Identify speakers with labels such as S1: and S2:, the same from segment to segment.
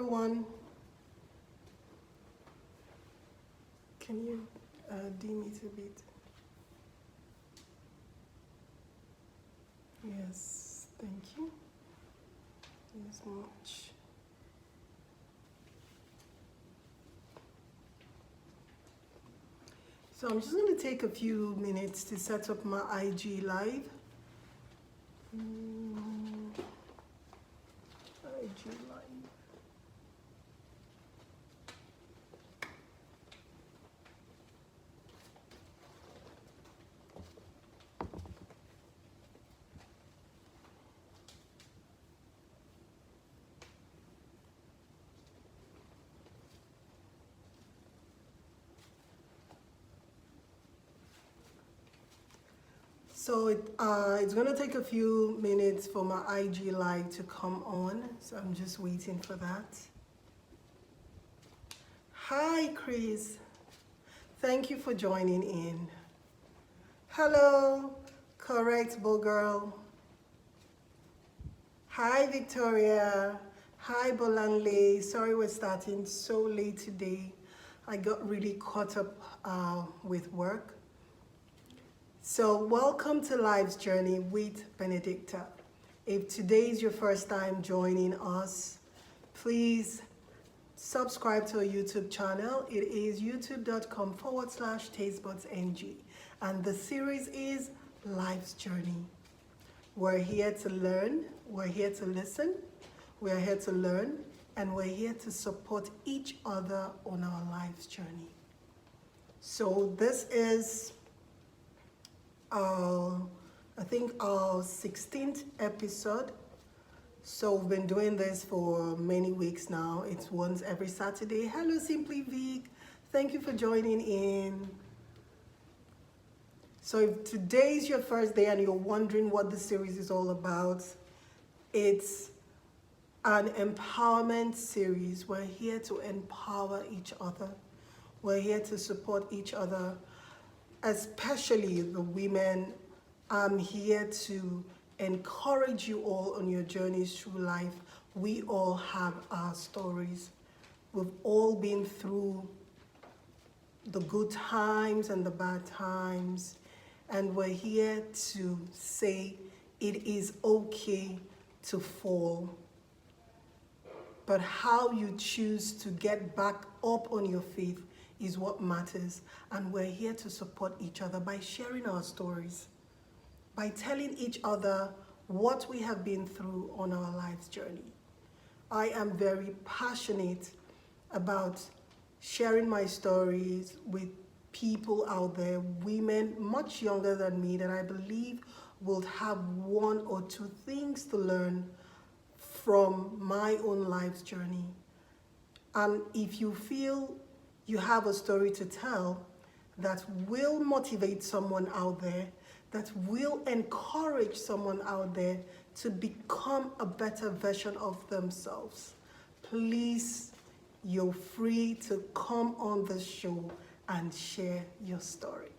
S1: everyone. Can you dim it a bit? Yes, thank you. Yes, much. So I'm just going to take a few minutes to set up my IG live. IG live. So it's going to take a few minutes for my IG live to come on. So I'm just waiting for that. Hi, Chris. Thank you for joining in. Hello, correct, Bo Girl. Hi, Victoria. Hi, Bolanle. Sorry we're starting so late today. I got really caught up with work. So welcome to Life's Journey with Benedicta. If today is your first time joining us, please subscribe to our YouTube channel. It is youtube.com/tastebudzng. And the series is Life's Journey. We're here to learn, we're here to listen, we're here to learn, and we're here to support each other on our life's journey. So this is I think our 16th episode. So we've been doing this for many weeks now. It's once every Saturday. Hello, Simply Vic. Thank you for joining in. So if today is your first day and you're wondering what the series is all about, it's an empowerment series. We're here to empower each other. We're here to support each other, especially the women. I'm here to encourage you all on your journeys through life. We all have our stories. We've all been through the good times and the bad times. And we're here to say it is okay to fall. But how you choose to get back up on your feet is what matters. And we're here to support each other by sharing our stories, by telling each other what we have been through on our life's journey. I am very passionate about sharing my stories with people out there, women much younger than me, that I believe will have one or two things to learn from my own life's journey. And if you feel you have a story to tell that will motivate someone out there, that will encourage someone out there to become a better version of themselves, please, you're free to come on the show and share your story.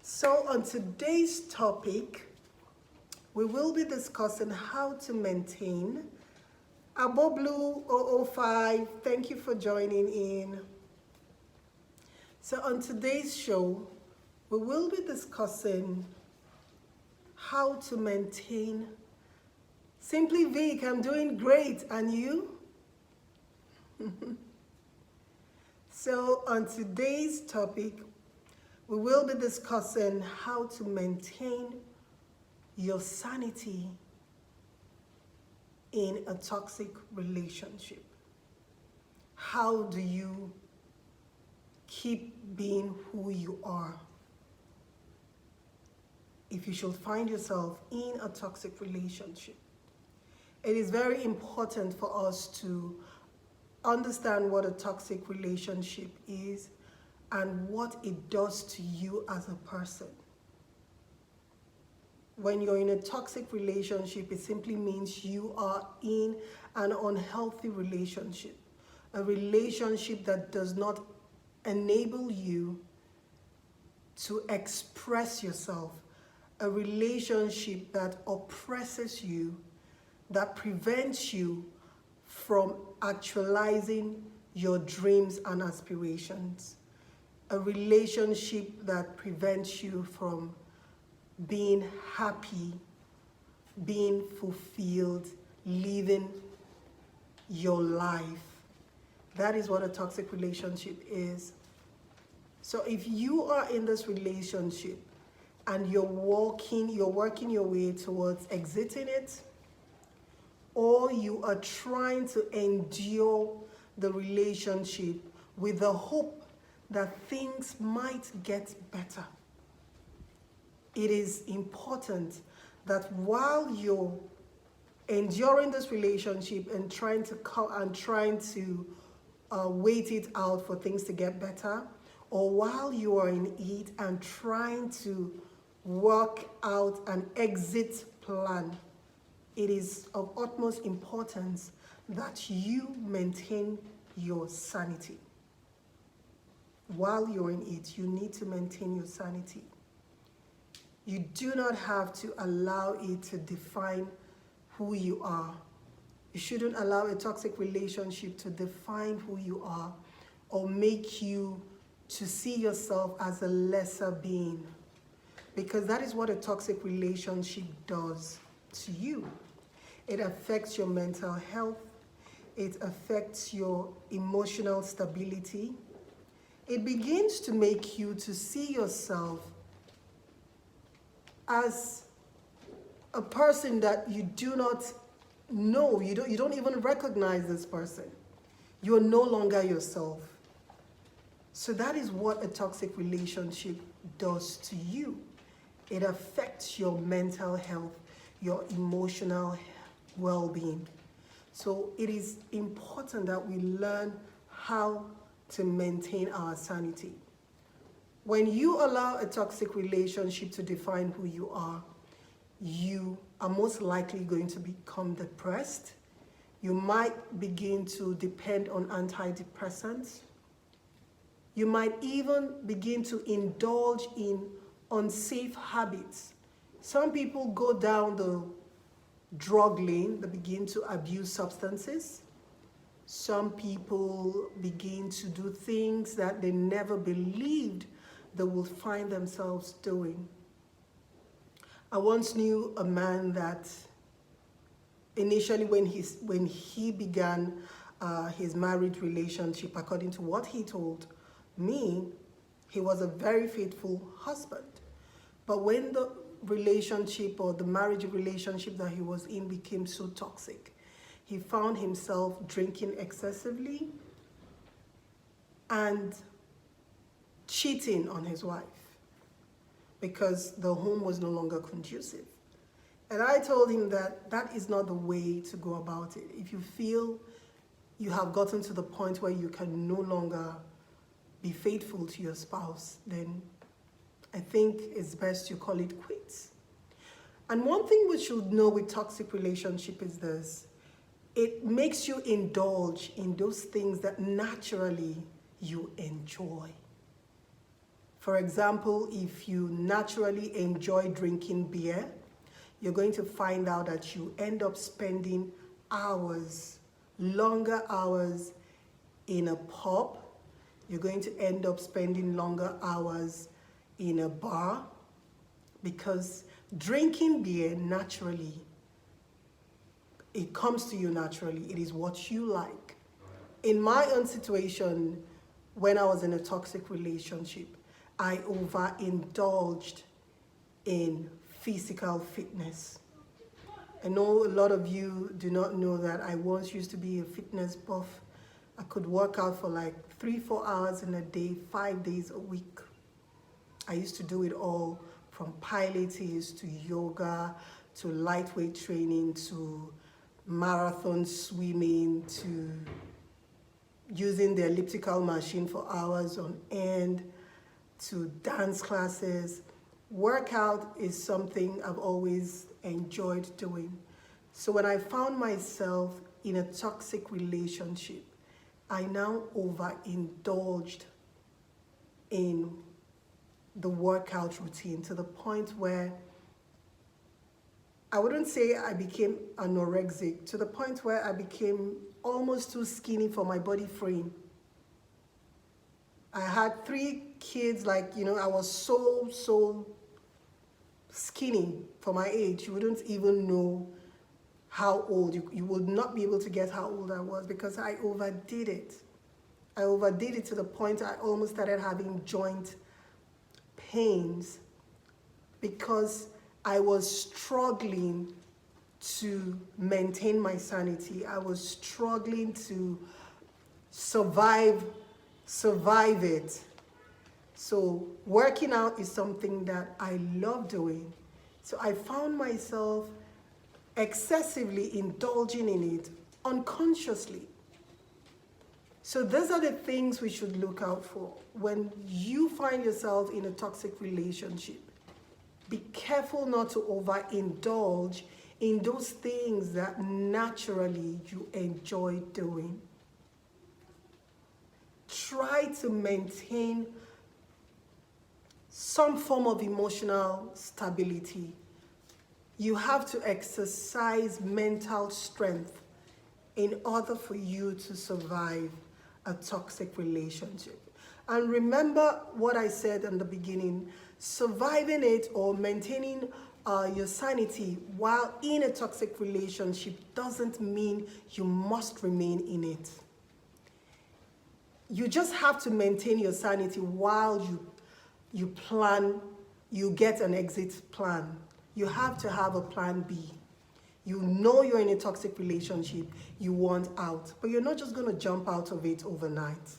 S1: So on today's topic, we will be discussing how to maintain. Aboblu 005, thank you for joining in. So on today's show, we will be discussing how to maintain. Simply Vic, I'm doing great, and you? So on today's topic, we will be discussing how to maintain your sanity in a toxic relationship. How do you keep being who you are if you should find yourself in a toxic relationship? It is very important for us to understand what a toxic relationship is and what it does to you as a person. When you're in a toxic relationship, it simply means you are in an unhealthy relationship, a relationship that does not enable you to express yourself, a relationship that oppresses you, that prevents you from actualizing your dreams and aspirations. A relationship that prevents you from being happy, being fulfilled, living your life. That is what a toxic relationship is. So if you are in this relationship and you're working your way towards exiting it, or you are trying to endure the relationship with the hope that things might get better, it is important that while you're enduring this relationship and trying to wait it out for things to get better, or while you are in it and trying to work out an exit plan, it is of utmost importance that you maintain your sanity. While you're in it, you need to maintain your sanity. You do not have to allow it to define who you are. You shouldn't allow a toxic relationship to define who you are or make you to see yourself as a lesser being, because that is what a toxic relationship does to you. It affects your mental health. It affects your emotional stability. It begins to make you to see yourself as a person that you do not know. You don't even recognize this person. You are no longer yourself. So that is what a toxic relationship does to you. It affects your mental health, your emotional well-being. So it is important that we learn how to maintain our sanity. When you allow a toxic relationship to define who you are most likely going to become depressed. You might begin to depend on antidepressants. You might even begin to indulge in unsafe habits. Some people go down the drug lane, they begin to abuse substances. Some people begin to do things that they never believed they would find themselves doing. I once knew a man that initially when he began his marriage relationship, according to what he told me, he was a very faithful husband. But when the relationship or the marriage relationship that he was in became so toxic, he found himself drinking excessively and cheating on his wife because the home was no longer conducive. And I told him that that is not the way to go about it. If you feel you have gotten to the point where you can no longer be faithful to your spouse, then I think it's best you call it quits. And one thing we should know with toxic relationship is this: it makes you indulge in those things that naturally you enjoy. For example, if you naturally enjoy drinking beer, you're going to find out that you end up spending hours, longer hours in a pub. You're going to end up spending longer hours in a bar, because drinking beer naturally, it comes to you naturally. It is what you like. In my own situation, when I was in a toxic relationship, I overindulged in physical fitness. I know a lot of you do not know that I once used to be a fitness buff. I could work out for like 3-4 hours in a day, 5 days a week. I used to do it all, from Pilates to yoga to lightweight training to marathon swimming to using the elliptical machine for hours on end to dance classes. Workout is something I've always enjoyed doing. So when I found myself in a toxic relationship, I now overindulged in the workout routine to the point where I wouldn't say I became anorexic, to the point where I became almost too skinny for my body frame. I had 3 kids, like, I was so skinny for my age. You wouldn't even know how old, you would not be able to guess how old I was, because I overdid it. I overdid it to the point I almost started having joint pains because I was struggling to maintain my sanity. I was struggling to survive it. So working out is something that I love doing. So I found myself excessively indulging in it unconsciously. So those are the things we should look out for. When you find yourself in a toxic relationship, be careful not to overindulge in those things that naturally you enjoy doing. Try to maintain some form of emotional stability. You have to exercise mental strength in order for you to survive a toxic relationship. And remember what I said in the beginning, surviving it or maintaining your sanity while in a toxic relationship doesn't mean you must remain in it. You just have to maintain your sanity while you get an exit plan. You have to have a plan B. You know you're in a toxic relationship, you want out, but you're not just going to jump out of it overnight.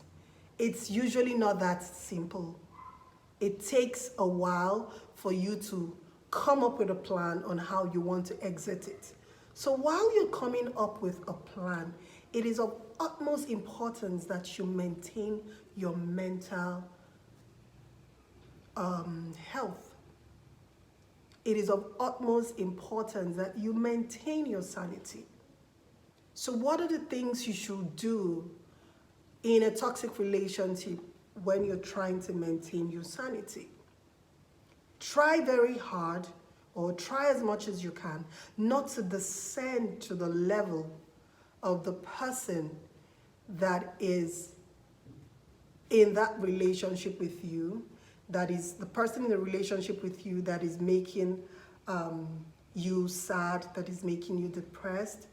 S1: It's usually not that simple. It takes a while for you to come up with a plan on how you want to exit it. So while you're coming up with a plan, it is of utmost importance that you maintain your mental health. It is of utmost importance that you maintain your sanity. So what are the things you should do in a toxic relationship when you're trying to maintain your sanity? Try very hard, or try as much as you can, not to descend to the level of the person that is in that relationship with you, that is the person in the relationship with you that is making you sad, that is making you depressed,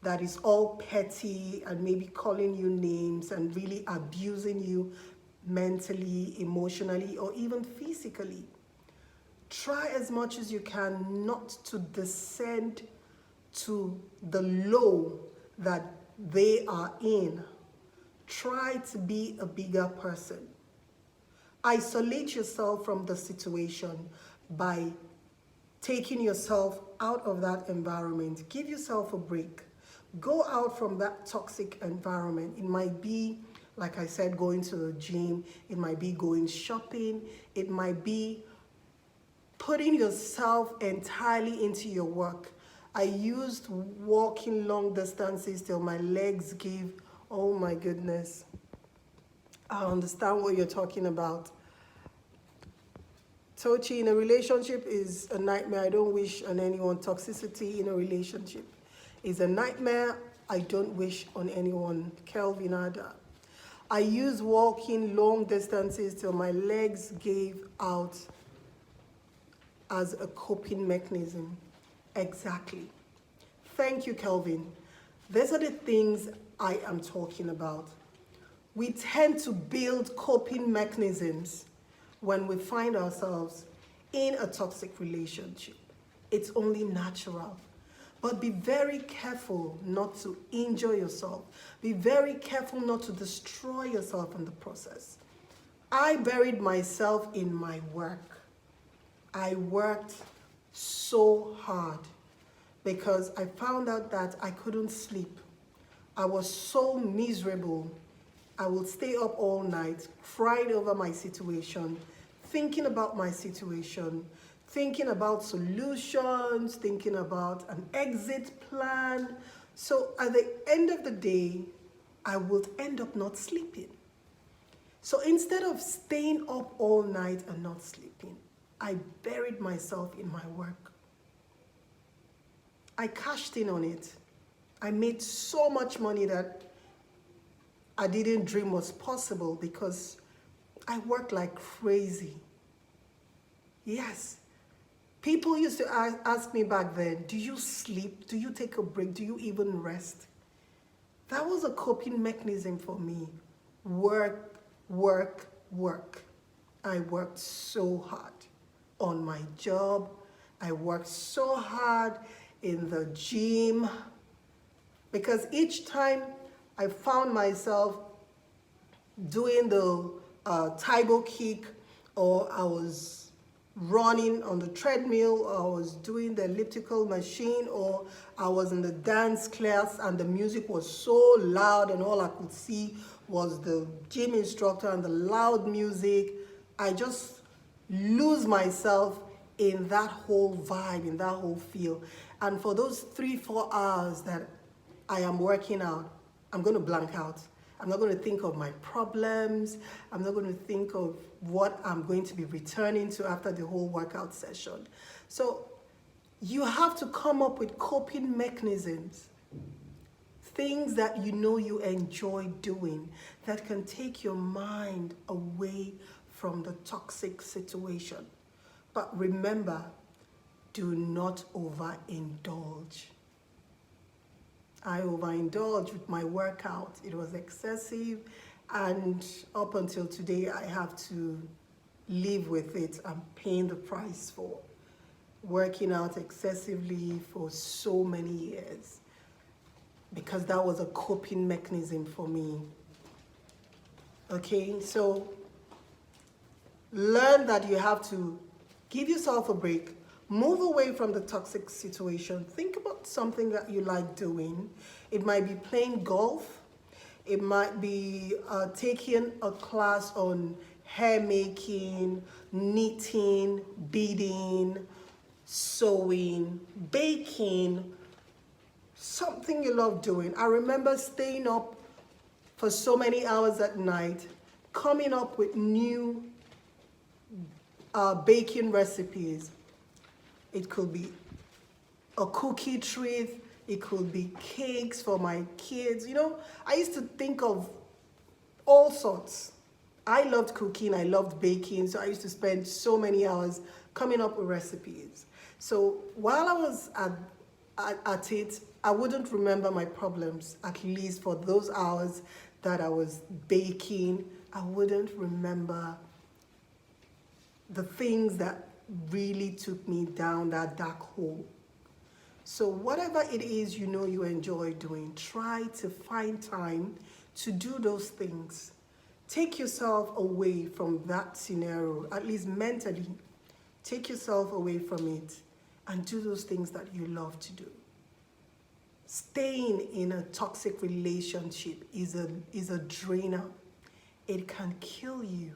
S1: that is all petty and maybe calling you names and really abusing you mentally, emotionally, or even physically. Try as much as you can not to descend to the low that they are in. Try to be a bigger person. Isolate yourself from the situation by taking yourself out of that environment. Give yourself a break. Go out from that toxic environment. It might be, like I said, going to the gym. It might be going shopping. It might be putting yourself entirely into your work. I used walking long distances till my legs gave. Oh my goodness. I understand what you're talking about. Tochi, in a relationship is a nightmare. I don't wish on anyone. Toxicity in a relationship is a nightmare. I don't wish on anyone. Kelvin Ada. I use walking long distances till my legs gave out as a coping mechanism. Exactly. Thank you, Kelvin. These are the things I am talking about. We tend to build coping mechanisms when we find ourselves in a toxic relationship. It's only natural. But be very careful not to injure yourself. Be very careful not to destroy yourself in the process. I buried myself in my work. I worked so hard because I found out that I couldn't sleep. I was so miserable. I would stay up all night, crying over my situation, thinking about my situation, thinking about solutions, thinking about an exit plan. So at the end of the day, I would end up not sleeping. So instead of staying up all night and not sleeping, I buried myself in my work. I cashed in on it. I made so much money that I didn't dream was possible because I worked like crazy. Yes. People used to ask me back then, do you sleep? Do you take a break? Do you even rest? That was a coping mechanism for me. Work, work, work. I worked so hard on my job. I worked so hard in the gym because each time I found myself doing the table kick, or I was running on the treadmill, or I was doing the elliptical machine, or I was in the dance class and the music was so loud and all I could see was the gym instructor and the loud music, I just lose myself in that whole vibe, in that whole feel. And for those 3-4 hours that I am working out, I'm going to blank out. I'm not going to think of my problems. I'm not going to think of what I'm going to be returning to after the whole workout session. So you have to come up with coping mechanisms, things that you know you enjoy doing that can take your mind away from the toxic situation. But remember, do not overindulge. I overindulged with my workout. It was excessive, and up until today, I have to live with it. I'm paying the price for working out excessively for so many years because that was a coping mechanism for me. Okay, so learn that you have to give yourself a break. Move away from the toxic situation. Think about something that you like doing. It might be playing golf. It might be taking a class on hair making, knitting, beading, sewing, baking, something you love doing. I remember staying up for so many hours at night, coming up with new baking recipes. It could be a cookie treat. It could be cakes for my kids. You know, I used to think of all sorts. I loved cooking. I loved baking. So I used to spend so many hours coming up with recipes. So while I was at it, I wouldn't remember my problems, at least for those hours that I was baking. I wouldn't remember the things that really took me down that dark hole. So whatever it is you know you enjoy doing, try to find time to do those things. Take yourself away from that scenario, at least mentally. Take yourself away from it and do those things that you love to do. Staying in a toxic relationship is a drainer. It can kill you.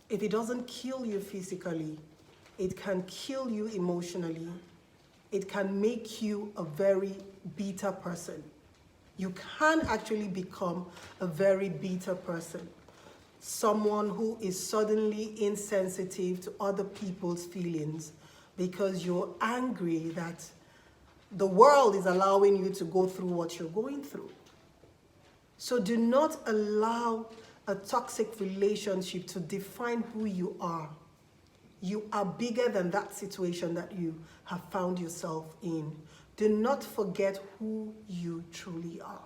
S1: If it doesn't kill you physically, it can kill you emotionally. It can make you a very bitter person. You can actually become a very bitter person. Someone who is suddenly insensitive to other people's feelings because you're angry that the world is allowing you to go through what you're going through. So do not allow a toxic relationship to define who you are. You are bigger than that situation that you have found yourself in. Do not forget who you truly are.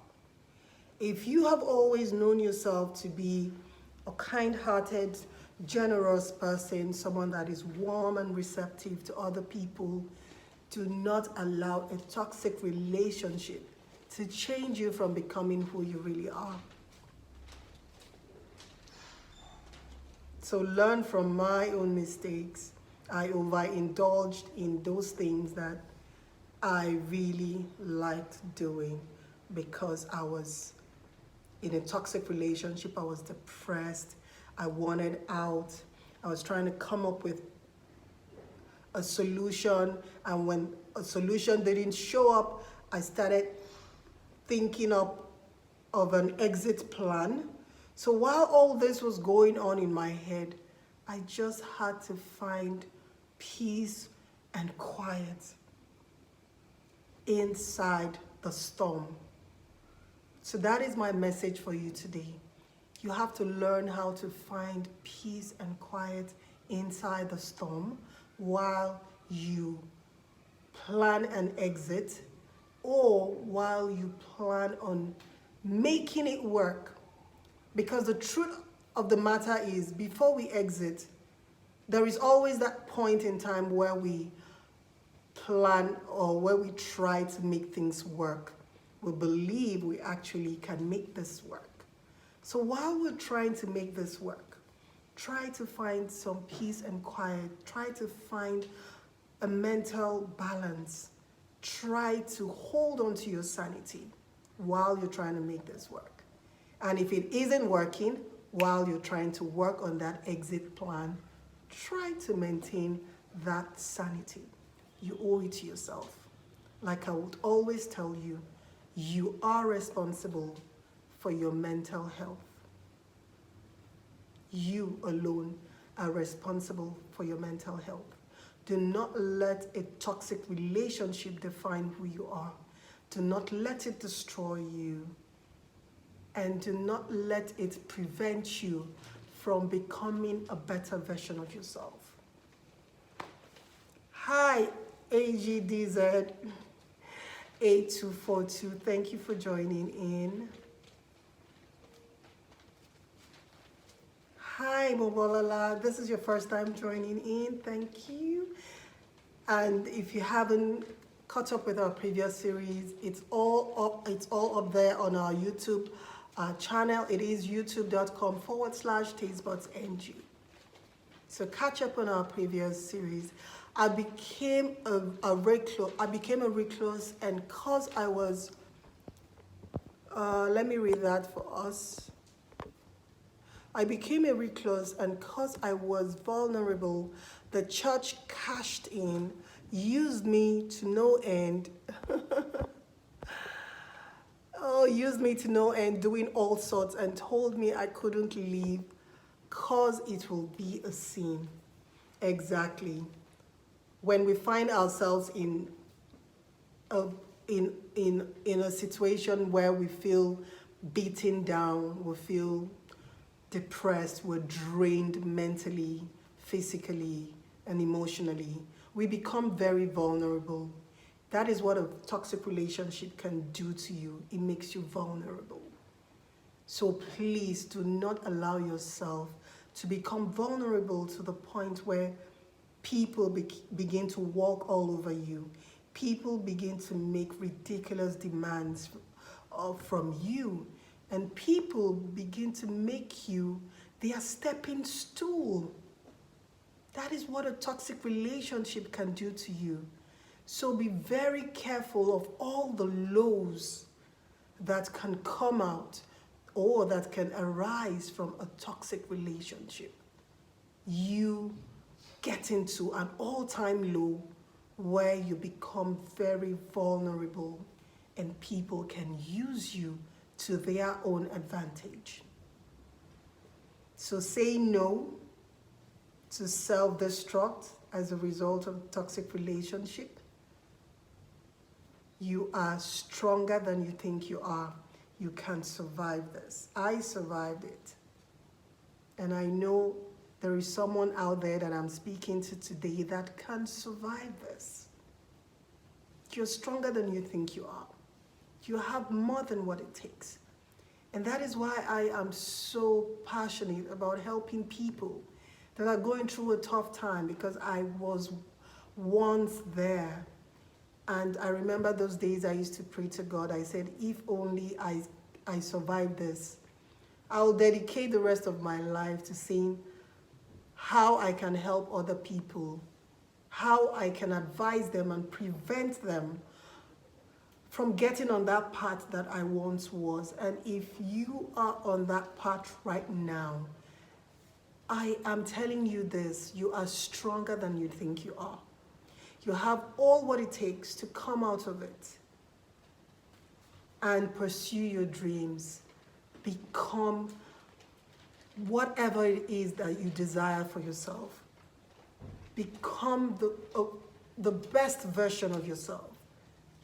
S1: If you have always known yourself to be a kind-hearted, generous person, someone that is warm and receptive to other people, do not allow a toxic relationship to change you from becoming who you really are. So learn from my own mistakes. I overindulged in those things that I really liked doing because I was in a toxic relationship. I was depressed. I wanted out. I was trying to come up with a solution. And when a solution didn't show up, I started thinking of an exit plan. So while all this was going on in my head, I just had to find peace and quiet. inside the storm. So that is my message for you today. You have to learn how to find peace and quiet inside the storm while you plan an exit, or while you plan on making it work. Because the truth of the matter is, before we exit, there is always that point in time where we plan or where we try to make things work. We believe we actually can make this work. So while we're trying to make this work, try to find some peace and quiet. Try to find a mental balance. Try to hold on to your sanity while you're trying to make this work. And if it isn't working, while you're trying to work on that exit plan, try to maintain that sanity. You owe it to yourself. Like I would always tell you, you are responsible for your mental health. You alone are responsible for your mental health. Do not let a toxic relationship define who you are. Do not let it destroy you. And do not let it prevent you from becoming a better version of yourself. Hi, AGDZ 8242. Thank you for joining in. Hi, Mobolala. This is your first time joining in. Thank you. And if you haven't caught up with our previous series, it's all up there on our YouTube channel. It is youtube.com/tastebudzng. So catch up on our previous series. I became a recluse, and cause I was, let me read that for us. I became a recluse, and cause I was vulnerable, the church cashed in, used me to no end. Oh, used me to no end, doing all sorts, and told me I couldn't leave cause it will be a sin. Exactly. When we find ourselves in a situation where we feel beaten down, we feel depressed, we're drained mentally, physically, and emotionally, we become very vulnerable. That is what a toxic relationship can do to you. It makes you vulnerable. So please do not allow yourself to become vulnerable to the point where people begin to walk all over you. People begin to make ridiculous demands from you. And people begin to make you their stepping stool. That is what a toxic relationship can do to you. So be very careful of all the lows that can come out or that can arise from a toxic relationship. You get into an all-time low where you become very vulnerable and people can use you to their own advantage. So say no to self-destruct as a result of a toxic relationship. You are stronger than you think you are. You can survive this. I survived it. And I know there is someone out there that I'm speaking to today that can survive this. You're stronger than you think you are. You have more than what it takes. And that is why I am so passionate about helping people that are going through a tough time, because I was once there. And I remember those days I used to pray to God. I said, if only I survive this, I'll dedicate the rest of my life to seeing how I can help other people, how I can advise them and prevent them from getting on that path that I once was. And if you are on that path right now, I am telling you this, you are stronger than you think you are. You have all what it takes to come out of it and pursue your dreams. Become whatever it is that you desire for yourself. Become the best version of yourself.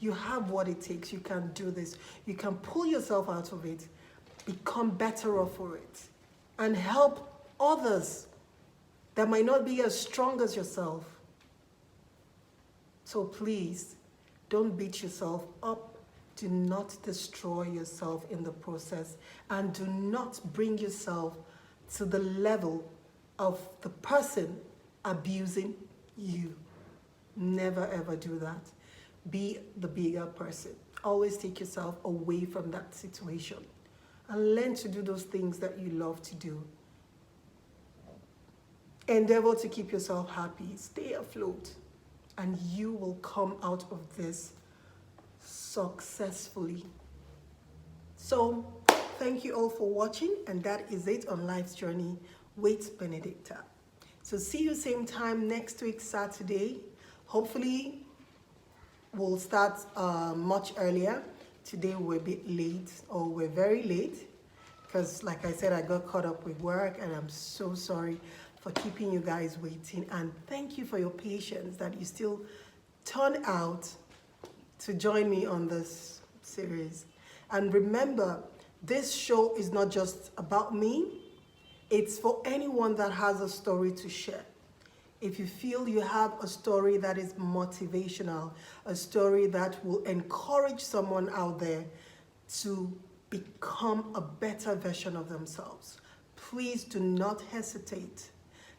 S1: You have what it takes. You can do this. You can pull yourself out of it, become better off for it, and help others that might not be as strong as yourself. So please, don't beat yourself up. Do not destroy yourself in the process, and do not bring yourself to the level of the person abusing you. Never ever do that. Be the bigger person. Always take yourself away from that situation and learn to do those things that you love to do. Endeavor to keep yourself happy. Stay afloat, and you will come out of this successfully. So thank you all for watching, and that is it on Life's Journey with Benedicta. So see you same time next week, Saturday. Hopefully we'll start much earlier. Today we're a bit late, or we're very late, because like I said, I got caught up with work, and I'm so sorry for keeping you guys waiting. And thank you for your patience that you still turn out to join me on this series. And remember, this show is not just about me. It's for anyone that has a story to share. If you feel you have a story that is motivational, a story that will encourage someone out there to become a better version of themselves, please do not hesitate.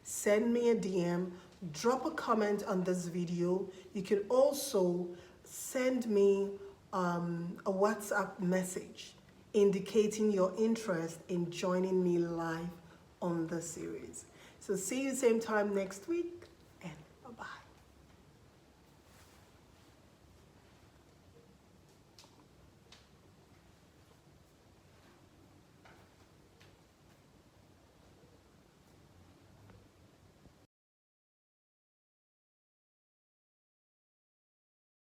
S1: Send me a DM, drop a comment on this video. You can also send me a WhatsApp message indicating your interest in joining me live on the series. So see you same time next week.